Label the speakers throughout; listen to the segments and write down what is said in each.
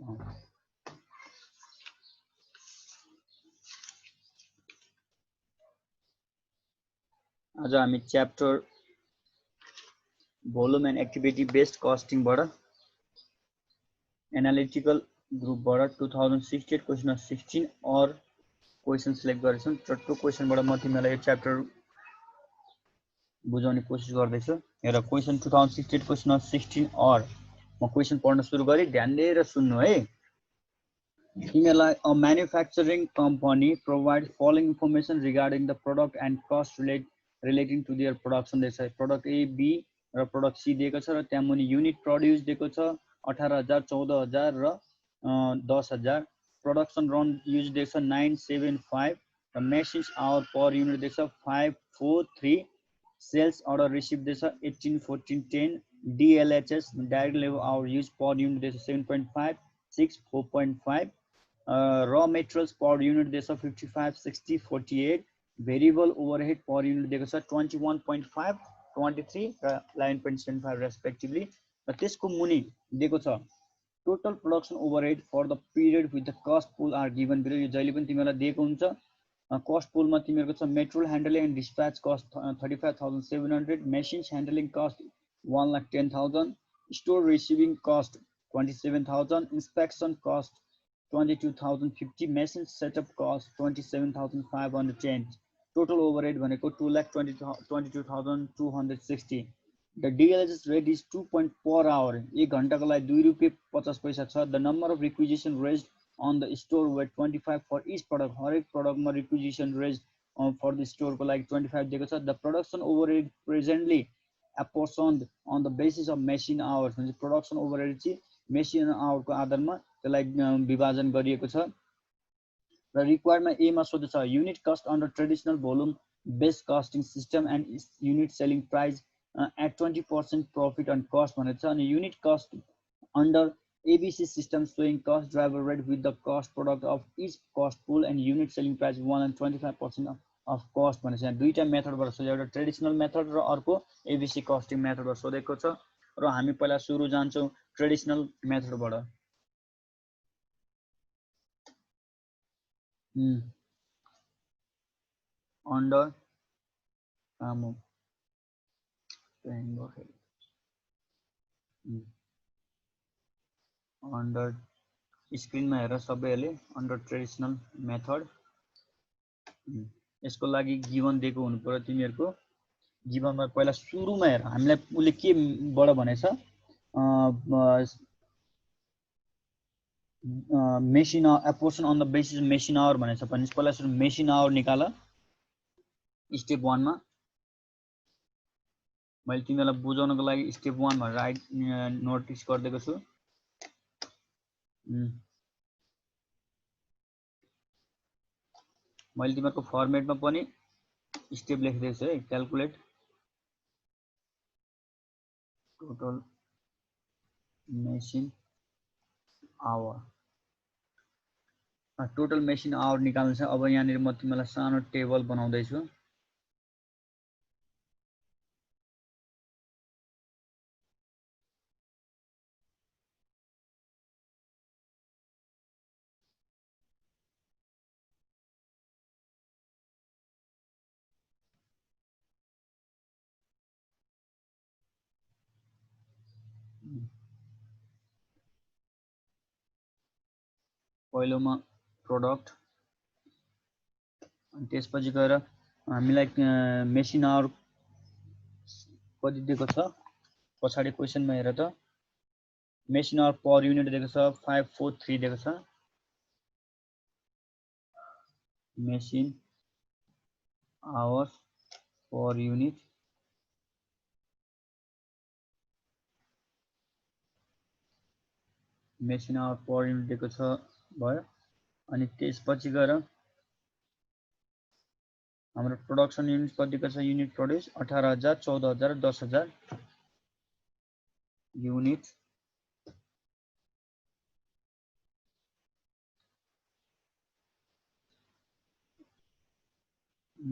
Speaker 1: आज हामी chapter volume and activity based कस्टिङबाट एनालिटिकल ग्रुपबाट 2068 क्वेसन 16 और क्वेसन सिलेक्ट गरेछौं। टट्टो क्वेसनबाट म तिमीलाई यो च्याप्टर बुझाउने कोसिस गर्दैछु। हेर क्वेसन 2068 क्वेसन 16 और म क्वेसन पढ्न सुरु गरे, ध्यान दिएर सुन्नु है। तिमीलाई a manufacturing company provide following information regarding the product and cost relating to their production दिएको छ। प्रोडक्ट ए बी र प्रोडक्ट सी दिएको छ र त्यहाँ मुनि युनिट प्रोड्युस दिएको छ 18,000 14,000 र 10,000। प्रोडक्सन रन युज दिएको छ 975 र मेसिन्स आवर पर युनिट दिएको छ 543। सेल्स अर्डर रिसिभ दिएको छ 18 14 10। DLHS direct labour our use per unit दिएको छ 7.5 6 4.5। raw materials per unit दिएको छ 55 60 48। भेरिएबल ओभरहेड पर युनिट दिएको छ 21.5 23 र 11.75 रेस्पेक्टिभली। र त्यसको मुनि दिएको छ total production overhead for the period with the cost pool are given below. यो जहिले पनि तिमीलाई दिएको हुन्छ। कस्ट पुलमा तिमीहरूको छ material handling and dispatch cost 35,700, machines handling cost 1,10,000, store receiving cost 27,000, inspection cost 22,050, machine setup cost 27,510, total overhead भनेको 2,22,260। the DLHS rate is 2 point per hour, 1 घण्टाको लागि 2 रुपैयाँ 50 पैसा छ। the number of requisition raised on the store were 25 for each product, हरेक प्रोडक्टमा requisition raised for the store को लागि 25 दिएको छ। the production overhead presently apportioned on the basis of machine hours, भने प्रोडक्सन ओभरहेड चाहिँ मेसिन आवरको आधारमा त्यसलाई विभाजन गरिएको छ। र रिक्वायर्डमा ए मा सोधेछ unit cost under traditional volume based costing system and unit selling price at 20% profit and cost भनेको छ। अनि unit cost under ABC system showing cost driver rate with the cost product of each cost pool and unit selling price 1 and 25% of cost भनेको छ। यहाँ दुईटा मेथडबाट सोधेको, एउटा traditional method र अर्को एबीसी कस्टिङ मेथडबाट सोधेको छ। र हामी पहिला सुरु जान्छौं ट्रेडिसनल मेथडबाट। अन्डर अन्डर स्क्रिनमा हेर सबैले अन्डर ट्रेडिसनल मेथड। यसको लागि गिभन दिएको हुनु पर्यो तिमीहरुको। गिभनमा पहिला सुरुमा हेर हामीलाई उले के बाट भनेछ machine apportion on the basis machine hour भनेछ। भनेपछि पहिला सुरु मेसिन आवर निकाल स्टेप 1 मा। मैले तिमीलाई बुझाउनको लागि स्टेप 1 भनेर नोटिस गर्दिएको छु। मैले तिमीहरुको फर्मेटमा पनि स्टेप लेखिदिएको छु है। Calculate total machine hour, total machine hour निकाल्नु छ। अब यहाँनिर म तिमीलाई सानो टेबल बनाउँदै छु। पहिलोमा प्रोडक्ट, अनि त्यसपछि गएर हामीलाई मेसिन आवर कति दिएको छ पछाडी क्वेशनमा हेर त। मेसिन आवर पर युनिट दिएको छ 543 दिएको छ। Machine hours per unit machine hour per unit दिएको छ भयो। अनि त्यसपछि गएर हाम्रो प्रोडक्सन युनिट कतिको छ, unit produce 18,000 14,000 10,000 unit.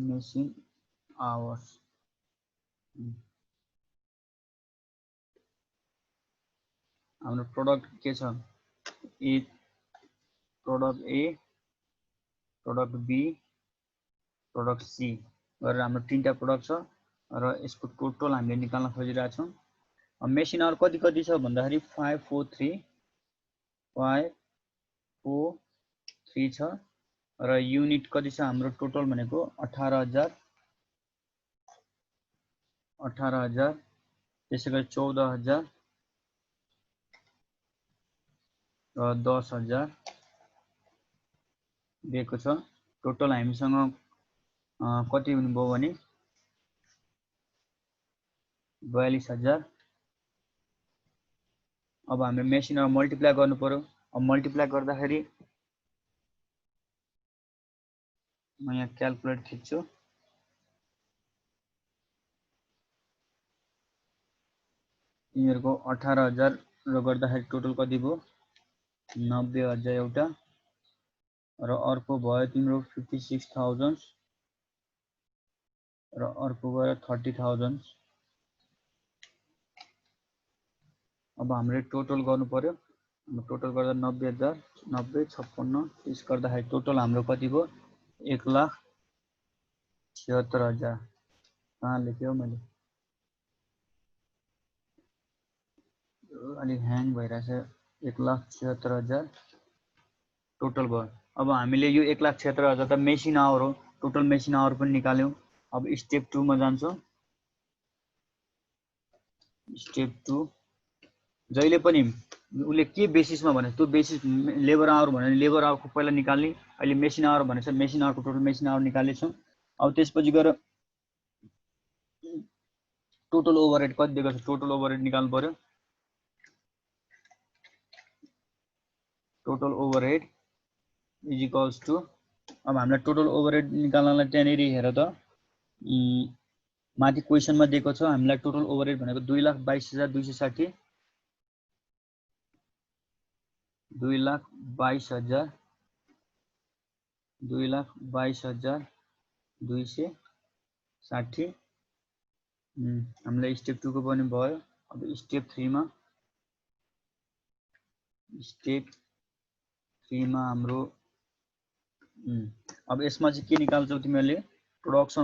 Speaker 1: Machine hours हाम्रो प्रोडक्ट के छ a product a, product b, product c गरेर हाम्रो तीनटा प्रोडक्ट छ र यसको टोटल हामीले निकाल्न खोजिरहेका छौँ। मेसिन आवर कति कति छ भन्दाखेरि 543 छ र युनिट कति छ हाम्रो टोटल भनेको 18,000 त्यसैगरी 14,000 र 10,000 दिएको छ। टोटल हामीसँग कति हुनुभयो भने 42,000। अब हामीले मेसिन आवर मल्टिप्लाई गर्नु पर्यो। अब मल्टिप्लाई गर्दाखेरि म यहाँ क्याल्कुलेट खिच्छु। यिनीहरूको 18,000 र गर्दाखेरि टोटल कति भयो 90,000 एउटा र अर्को भयो तिम्रो 56,000 र अर्को गयो 30,000। अब हामीले टोटल गर्नु पर्यो। टोटल गर्दा 90,000 90 56 30 गर्दाखेरि टोटल हाम्रो कति भयो 1,76,000। कहाँ लेख्यो मैले अलि ह्याङ भइरहेछ। 1,76,000 टोटल भयो। अब हामीले यो 1,76,000 त मेसिन आवर हो, टोटल मेसिन आवर पनि निकाल्यौं। अब स्टेप 2 मा जान्छौं। स्टेप 2 जहिले पनि उले के बेसिसमा भने त्यो बेसिस लेबर आवर भने लेबर आवरको पहिला निकाल्ने। अहिले मेसिन आवर भनेछ मेसिन आवरको टोटल मेसिन आवर निकाल्ने छौं। अब त्यसपछि गएर टोटल ओभरहेड कति दिएको छ टोटल ओभरहेड निकाल्नु पर्यो। Total overhead is equals to अब हामीलाई टोटल ओभरहेड निकाल्नलाई त्यहाँनेरि हेर त माथि क्वेशनमा दिएको छ हामीलाई टोटल ओभरहेड भनेको 2,22,260 2,22,260 हामीलाई स्टेप 2 को पनि भयो। अब स्टेप 3 मा हाम्रो अब यसमा चाहिँ के निकाल्छौ तिमीले production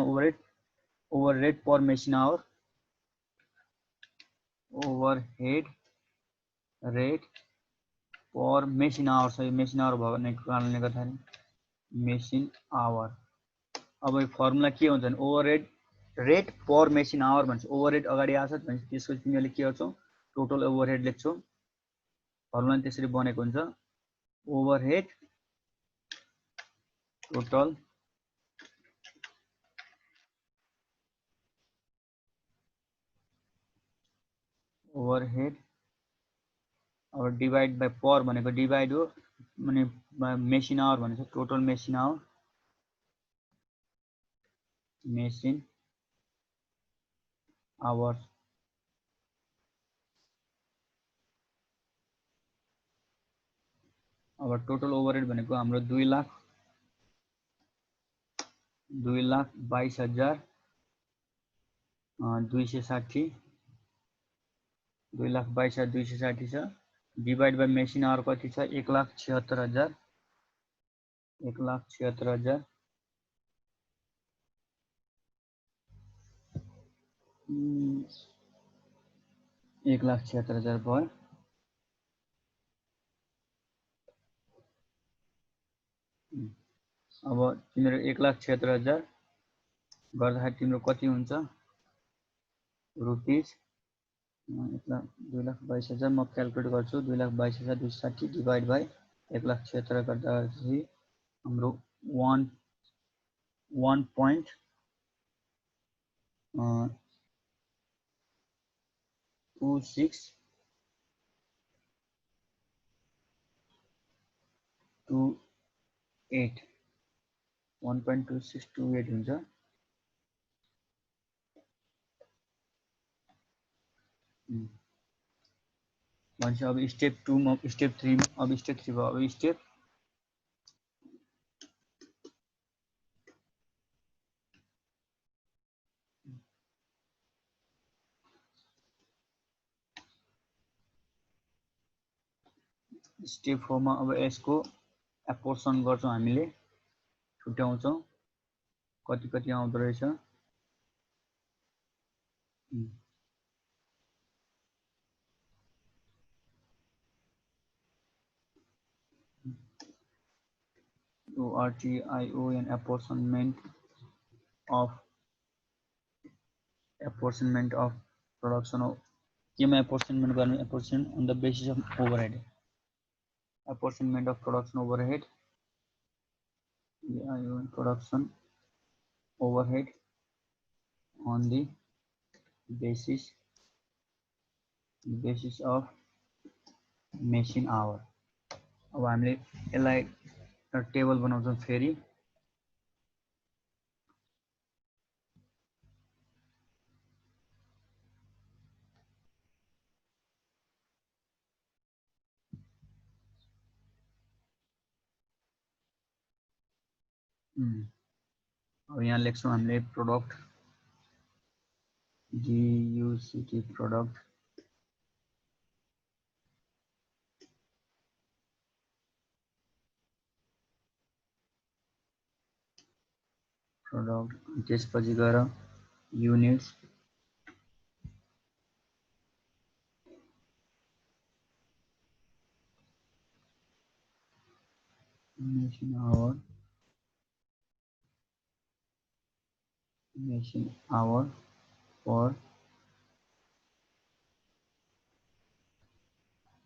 Speaker 1: overhead per machine hour overhead rate per machine hour छ। यो मेसिन आवर भएको कारणले गर्दाखेरि मेसिन आवर। अब यो फर्मुला के हुन्छ भने overhead rate per machine hour भन्छ। ओभरहेड अगाडि आछ भने त्यसपछि तिमीले के गर्छौ टोटल ओभरहेड लेख्छौ। फर्मुला त्यसरी बनेको हुन्छ ओभरहेड टोटल ओभरहेड अब डिवाइड बाइ पर भनेको डिवाइड हो माने मेसिन आवर भनेको टोटल मेसिन आवर अब टोटल ओभरहेड भनेको हाम्रो 2,22,260 2,22,260 छ। डिवाइड बाइ मेसिन आवर कति छ 1,76,000 1,76,000 1,76,000 भयो। अब तिम्रो 1,76,000 गर्दाखेरि तिम्रो कति हुन्छ रुपीस 2,22,000 म क्याल्कुलेट गर्छु 2,22,260 डिवाइड बाइ 1,76,000 गर्दाखेरि हाम्रो 1.2628 हुन्छ। भन्छ अब स्टेप 2 मा स्टेप 3 अब स्टेप 3 भयो। अब स्टेप स्टेप 4 मा अब यसको एपोर्सन गर्छौं हामीले छुट्याउँछौं कति कति आउँदो रहेछ ORTION apportionment of production of केमा apportionment गर्ने apportionment on the basis of overhead apportionment of production overhead production overhead on the basis of machine hour अब हामीले यसलाई टेबल बनाउँछौं फेरि अब यहाँ लेख्छौं हामीले प्रोडक्ट DUCT प्रोडक्ट त्यसपछि गएर units machine hour for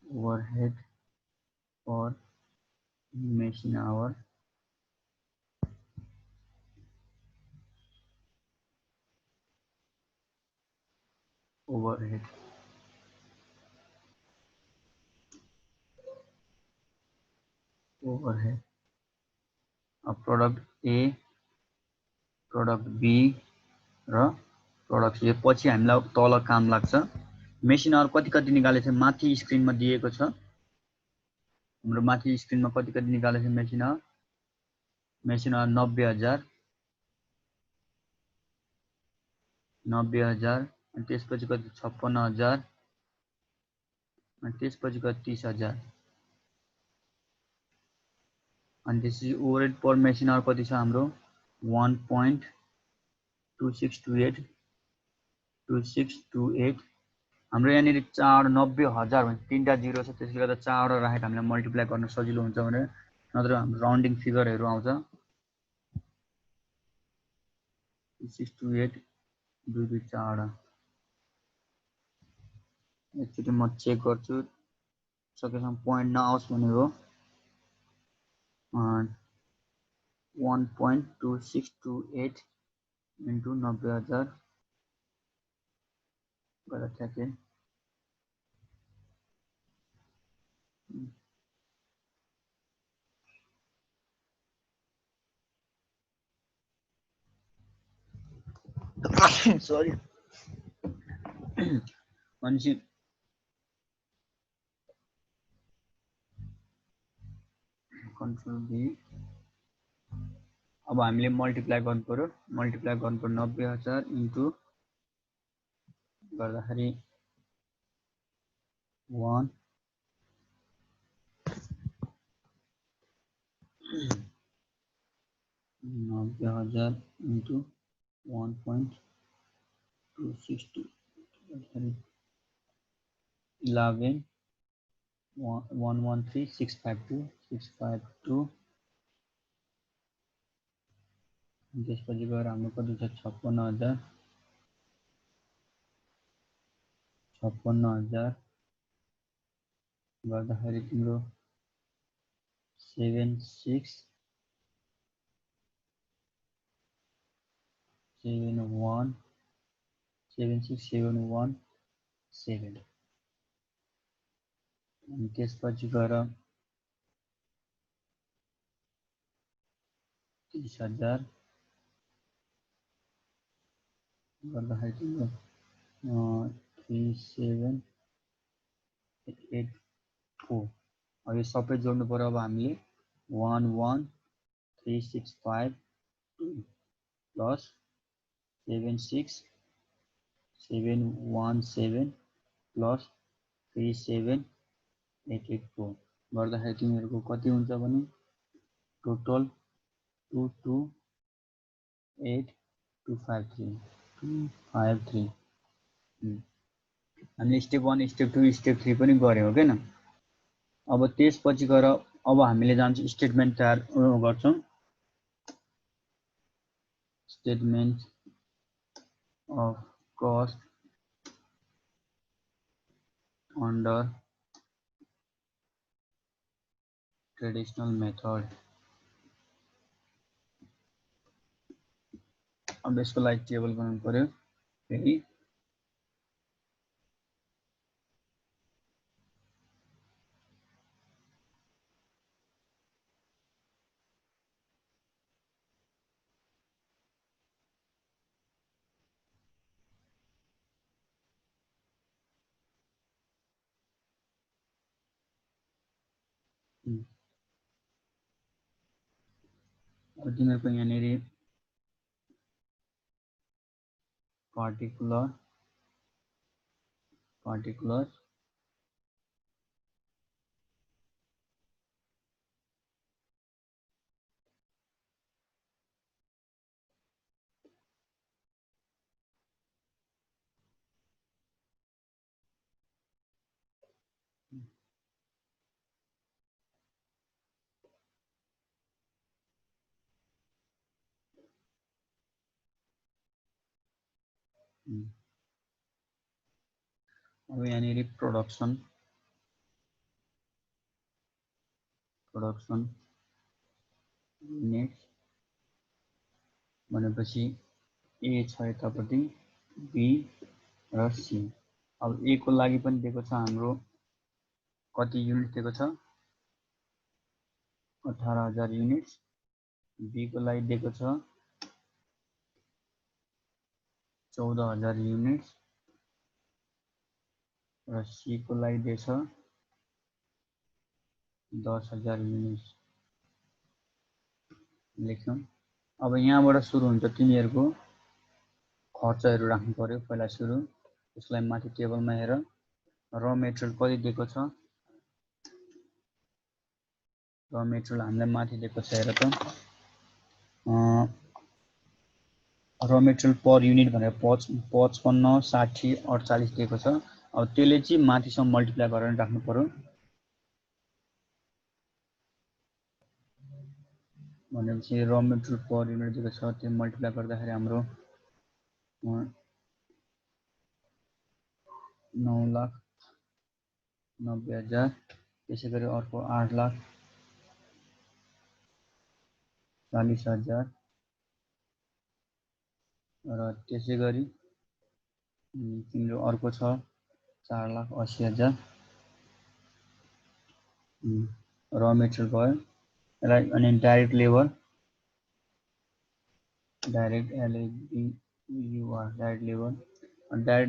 Speaker 1: overhead for machine hour overhead product A product B र प्रोडक्ट C पछि हामीलाई तल काम लाग्छ मेसिन आवर कति कति निकालेछ माथि स्क्रिनमा दिएको छ हाम्रो माथि स्क्रिनमा कति कति निकालेछ मेसिन आवर 90,000 अनि त्यसपछि कति 56,000 अनि त्यसपछि कति 30,000 अनि त्यसपछि ओभरहेड पर मेसिन आवर कति छ हाम्रो 1.2628 हाम्रो यहाँनिर 90,000 भने तीनटा जिरो छ त्यसले गर्दा 4 राखेर हामीलाई मल्टिप्लाई गर्न सजिलो हुन्छ भने नत्र हाम्रो राउन्डिङ फिगरहरु आउँछ 2628 2 2 4 एकचोटी म चेक गर्छु सकेसम्म पॉइन्ट नआओस् भनेको 1.2628 into 90,000 गलत ठ्याक्कै सरी भनेपछि कन्ट्रोल बी अब हामीले मल्टिप्लाई गर्नु पर्यो 90,000 इन्टु गर्दाखेरि 1 90,000 इन्टु 1.262 गर्दाखेरि 11 113,652 त्यसपछि गएर हाम्रो कति छ 56,000 गर्दाखेरि तिम्रो 76,717 अनि त्यसपछि गएर 30,000 गर्दाखेरि तिम्रो 3784 अब यो सबै जोड्नु पर्यो अब हामीले 11365 प्लस 76717 प्लस 37884 गर्दाखेरि तिमीहरूको कति हुन्छ भने टोटल 228253 हामीले स्टेप 1 स्टेप 2 स्टेप 3 पनि गर्यौं हो हैन। अब त्यसपछि गएर अब हामीले जान्छौं स्टेटमेन्ट तयार गर्छौं। Statement of cost under traditional method. अब यसको लागि टेबल बनाउनु पर्यो। फेरि तिमीहरूको यहाँनिर पार्टिकुलर अब यहाँनिर प्रोडक्सन युनिट भनेपछि ए छ यतापट्टि बी र सी। अब ए को लागि पनि दिएको छ हाम्रो कति युनिट दिएको छ 18000 युनिट। बी को लागि दिएको छ 14000 युनिट र सी को लागि दिएको छ 10000 युनिट लेख्यौं। अब यहाँबाट सुरु हुन्छ तिमीहरूको खर्चहरू राख्नु पर्यो पहिला सुरु। यसलाई माथि टेबलमा हेर र मेटेरियल कति दिएको छ। र मेटेरियल हामीलाई माथि दिएको छ हेर त र मेटेरियल पर युनिट भनेर 55 60 48 दिएको छ। अब त्यसले चाहिँ माथिसम्म मल्टिप्लाई गरेर राख्नु पर्यो। भनेपछि र मेटेरियल पर युनिट दिएको छ त्यो मल्टिप्लाई गर्दाखेरि हाम्रो 9,90,000। त्यसैगरी अर्को 8,40,000 र त्यसैगरी तिम्रो अर्को छ 4,80,000 र मेटेरियल भयो। यसलाई अनि डाइरेक्ट लेबर डाइरेक्ट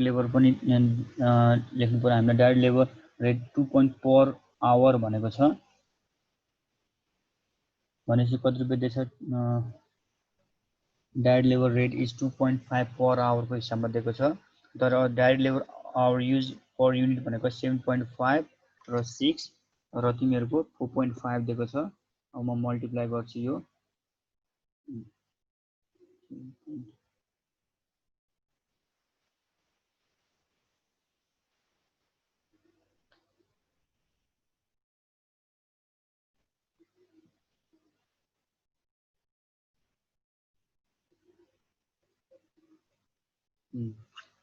Speaker 1: लेबर पनि लेख्नु पर्यो हामीलाई। Direct labour rate 2 point per hour भनेको छ भनेपछि कति रुपैयाँ दिएछ। Direct labour rate is 2.5 per hour को हिसाबमा दिएको छ। तर direct labour our use per unit भनेको 7.5 र 6 र तिमीहरूको 4.5 दिएको छ। अब म मल्टिप्लाई गर्छु यो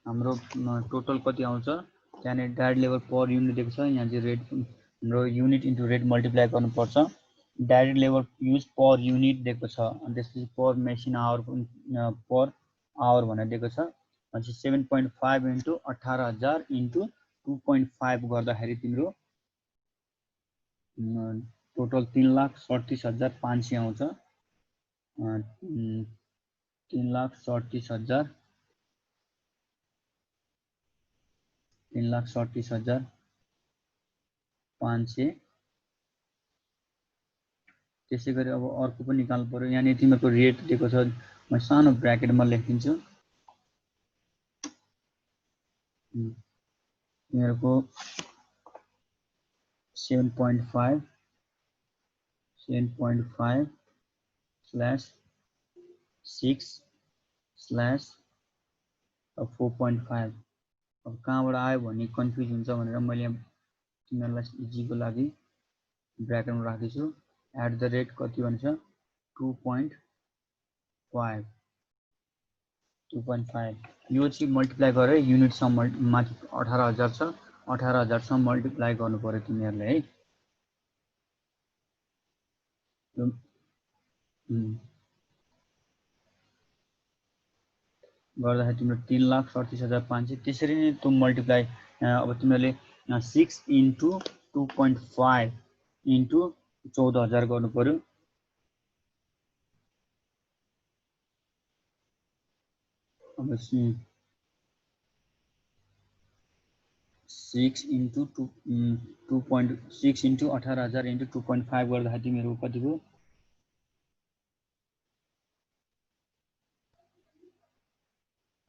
Speaker 1: हाम्रो टोटल कति आउँछ। त्यहाँनिर डाइरेक्ट लेबर पर युनिट दिएको छ। यहाँ चाहिँ रेट हाम्रो युनिट इन्टु रेट मल्टिप्लाई गर्नुपर्छ। डाइरेक्ट लेबर युज पर युनिट दिएको छ अनि त्यसपछि पर मेसिन आवर पर आवर भनेर दिएको छ। भनेपछि 7.5 इन्टु 18,000 इन्टु 2.5 गर्दाखेरि तिम्रो टोटल 3,37,500 आउँछ। 3,37,500। त्यसैगरी अब अर्को पनि निकाल्नु पर्यो। यहाँनिर तिमीहरूको रेट दिएको छ म सानो ब्र्याकेटमा लेखिदिन्छु। तिमीहरूको 7.5 स्ल्यास 6 स्ल्यास 4.5 अब कहाँबाट आयो भन्ने कन्फ्युज हुन्छ भनेर मैले तिमीहरूलाई इजीको लागि ब्र्याकेटमा राखेछु एट द रेट कति भन्छ 2.5 यो चाहिँ मल्टिप्लाई गरे युनिटसम्म माथि 18,000 छ 18,000 सम्म मल्टिप्लाई गर्नु पर्यो तिमीहरूले है गर्दाखेरि तिम्रो 3,37,500 त्यसरी नै त्यो मल्टिप्लाई अब तिमीहरूले 6 इन्टु 2.5 इन्टु 14,000 गर्नु पर्यो अब 6 इन्टु 2.6 इन्टु 18,000 इन्टु 2.5 गर्दाखेरि तिमीहरू कति भयो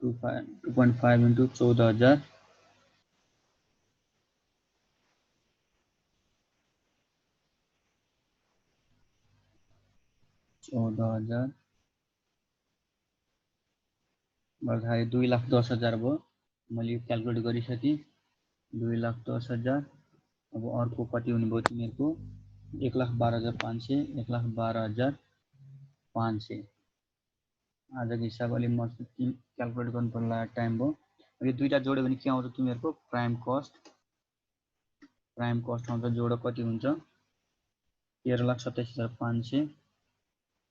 Speaker 1: 2.5 इन्टु 14,000 14,000 गर्दाखेरि 2,10,000 भयो मैले क्याल्कुलेट गरिसकेँ 2,10,000 अब अर्को कति हुने भयो तिमीहरूको 1,12,500 1,12,500 आजको हिसाब अलि मस्त क्याल्कुलेट गर्नु पर्ला टाइम भयो यो दुईटा जोड्यो भने के आउँछ तिमीहरूको प्राइम कस्ट आउँछ जोड कति हुन्छ 13,27,500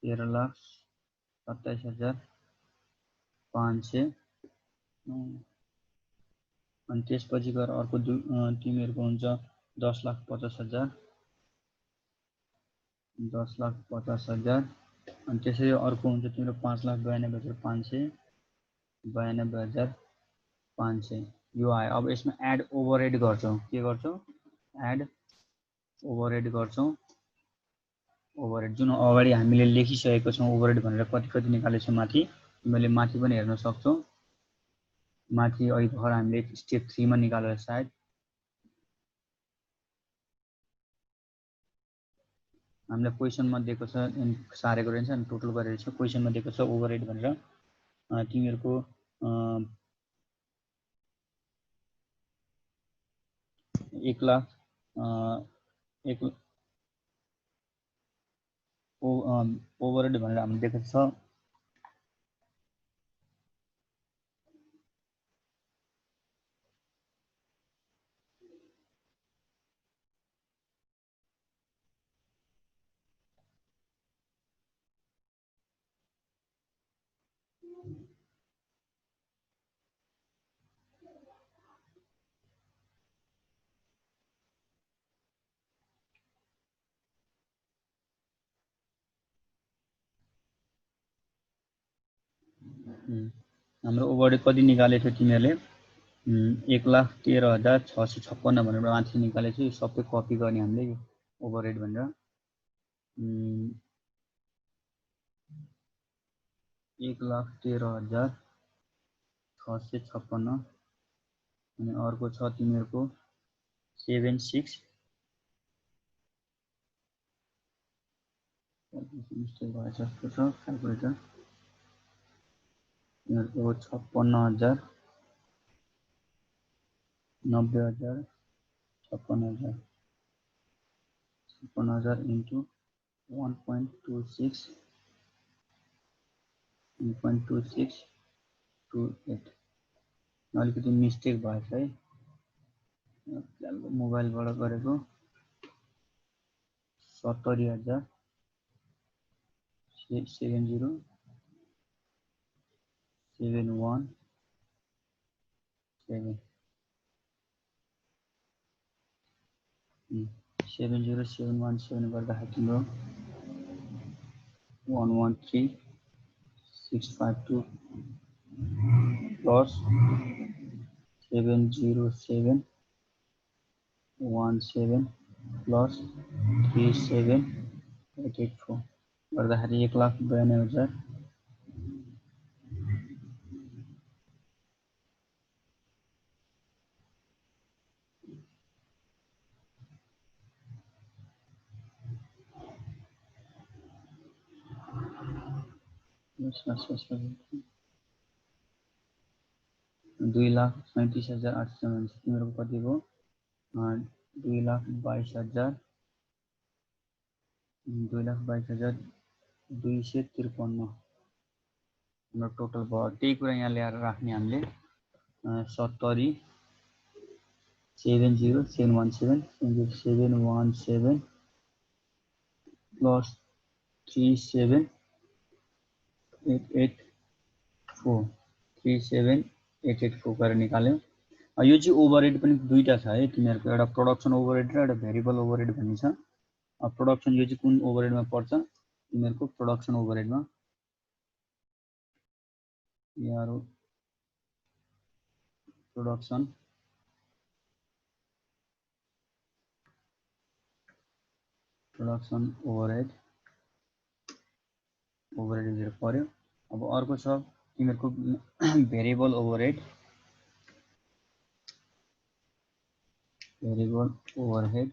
Speaker 1: 13,27,500 अनि त्यसपछि गएर अर्को तिमीहरूको हुन्छ 10,50,000 10,50,000 अनि त्यसरी अर्को हुन्छ तिम्रो 5,92,500 92,500 यो आयो अब यसमा एड ओभरहेड गर्छौँ के गर्छौँ एड ओभरहेड गर्छौँ ओभरहेड जुन अगाडि हामीले लेखिसकेको छौँ ओभरहेड भनेर कति निकालेको छौँ माथि तिमीले माथि पनि हेर्न सक्छौ माथि अहिले भर्खर हामीले स्टेप 3 मा निकालेर सायद हामीले क्वेशनमा दिएको छ सारेको रहेछ अनि टोटल गरेर छ क्वेशनमा दिएको छ ओभरहेड भनेर तिमीहरूको 1,00,000 ओभरहेड भनेर हामीले दिएको छ हाम्रो ओभरहेड कति निकालेको थियो तिमीहरूले 1,13,656 भनेर माथि निकालेको छु यो सबै कपी गर्ने हामीले यो ओभरहेड भनेर 1,13,656 अनि अर्को छ तिमीहरूको 76 मिस्टेक भएछ जस्तो छ क्याल्कुलेटर तिमीहरूको 56,000 90,000 56,000 इन्टु 1.26 1.2628 अलिकति मिस्टेक भएछ है मोबाइलबाट गरेको 70,000 70,717 70,717 गर्दाखेरि तिम्रो 113,652 प्लस 7,07,17 प्लस 37,884 गर्दाखेरि 1,92,000 1,92,000 2,37,800 भन्छ तिम्रो कति भयो 2,22,000 2,22,253 हाम्रो टोटल भयो त्यही कुरा यहाँ ल्याएर राख्ने हामीले 70 70717 717 प्लस 37884 37884 गरेर निकाल्यो यो चाहिँ ओभरहेड पनि दुईटा छ है तिमीहरुको एउटा प्रोडक्सन ओभरहेड र एउटा भेरिएबल ओभरहेड भन्ने छ प्रोडक्सन यो चाहिँ कुन ओभरहेडमा पर्छ तिमीहरुको प्रोडक्सन ओभरहेडमा यारो प्रोडक्सन ओभरहेड हेरेर पर्यो अब अर्को छ तिमीहरुको variable overhead variable overhead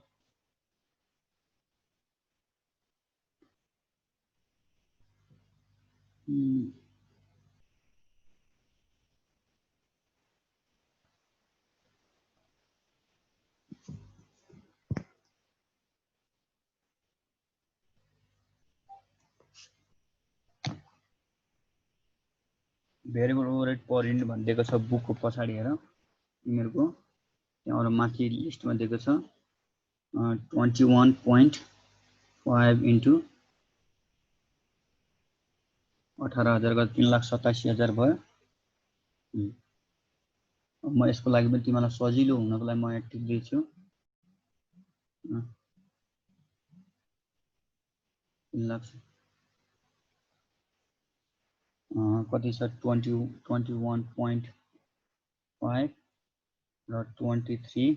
Speaker 1: per unit भनिदिएको छ बुकको पछाडी हेर तिमीहरुको त्यहाँबाट माथि लिस्टमा दिएको छ 21.5 इन्टु 18,000 गर्दा 3,87,000 भयो म यसको लागि पनि तिमीलाई सजिलो हुनको लागि म यहाँ टिप्दै छु 3 लाख कति छ 21.5 र 23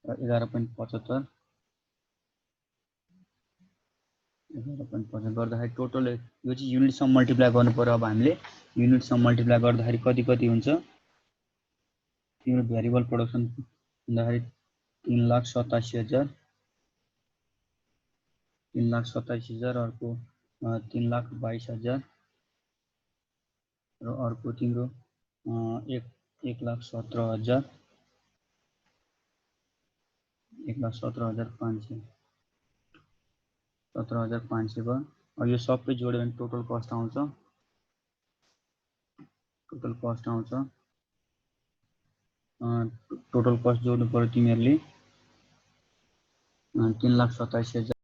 Speaker 1: र 11.75 गर्दाखेरि टोटल यो चाहिँ युनिटसम्म मल्टिप्लाई गर्नु पर्यो अब हामीले युनिटसम्म मल्टिप्लाई गर्दाखेरि कति हुन्छ तिम्रो भेरिएबल प्रोडक्सन भन्दाखेरि 3,87,000 अर्को 3,22,000 र अर्को तिम्रो 1,17,000 1,17,500 17,500 भयो अब यो सबै जोड्यो भने टोटल कस्ट आउँछ टोटल कस्ट जोड्नु पर्यो तिमीहरुले 3,27,000